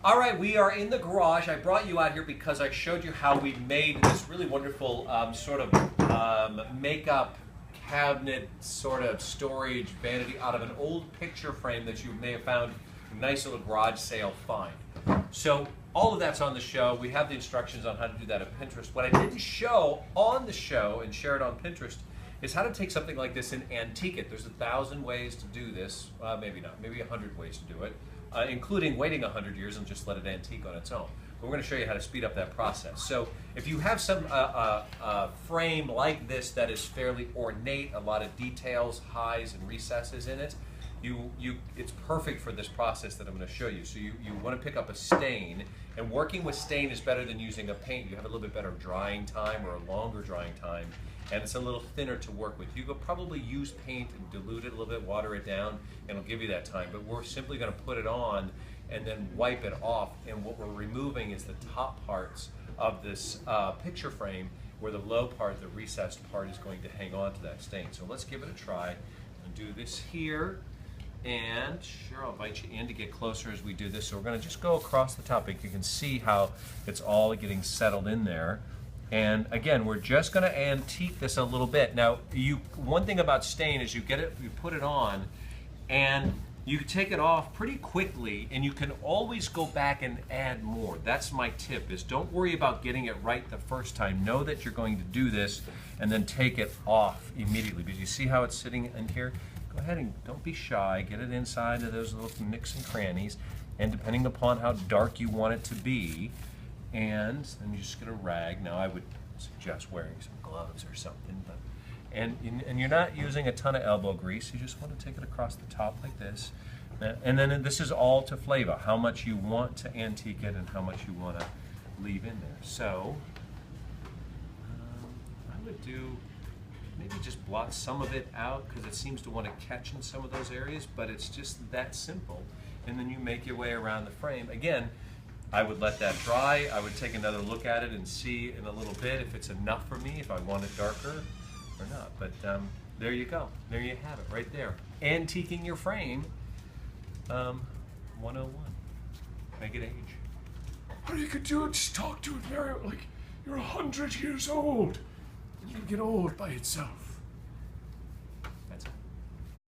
All right, we are in the garage. I brought you out here because I showed you how we made this really wonderful sort of makeup cabinet sort of storage vanity out of an old picture frame that you may have found a nice little garage sale find. So all of that's on the show. We have the instructions on how to do that at Pinterest. What I didn't show on the show and share it on Pinterest is how to take something like this and antique it. There's 1,000 ways to do this. Maybe not, maybe 100 ways to do it. Including waiting 100 years and just let it antique on its own. But we're going to show you how to speed up that process. So if you have some frame like this that is fairly ornate, a lot of details, highs and recesses in it, it's perfect for this process that I'm going to show you. So you want to pick up a stain, and working with stain is better than using a paint. You have a little bit better drying time or a longer drying time, and it's a little thinner to work with. You could probably use paint and dilute it a little bit, water it down, and it'll give you that time. But we're simply going to put it on and then wipe it off, and what we're removing is the top parts of this picture frame, where the low part, the recessed part, is going to hang on to that stain. So let's give it a try and do this here. And sure, I'll invite you in to get closer as we do this. So we're going to just go across the top. You can see how it's all getting settled in there. And again, we're just going to antique this a little bit. Now, one thing about stain is you put it on, and you can take it off pretty quickly, and you can always go back and add more. That's my tip, is don't worry about getting it right the first time. Know that you're going to do this and then take it off immediately. Because you see how it's sitting in here? Go ahead and don't be shy. Get it inside of those little nooks and crannies, and depending upon how dark you want it to be, and you just get a rag. Now I would suggest wearing some gloves or something, but and you're not using a ton of elbow grease. You just want to take it across the top like this, and then this is all to flavor, how much you want to antique it and how much you want to leave in there. So I would do maybe just blot some of it out because it seems to want to catch in some of those areas, but it's just that simple. And then you make your way around the frame. Again, I would let that dry. I would take another look at it and see in a little bit if it's enough for me, if I want it darker or not. But there you go. There you have it right there. Antiquing your frame 101. Make it age. Or you could do it, just talk to it very like you're 100 years old. You can get old by itself.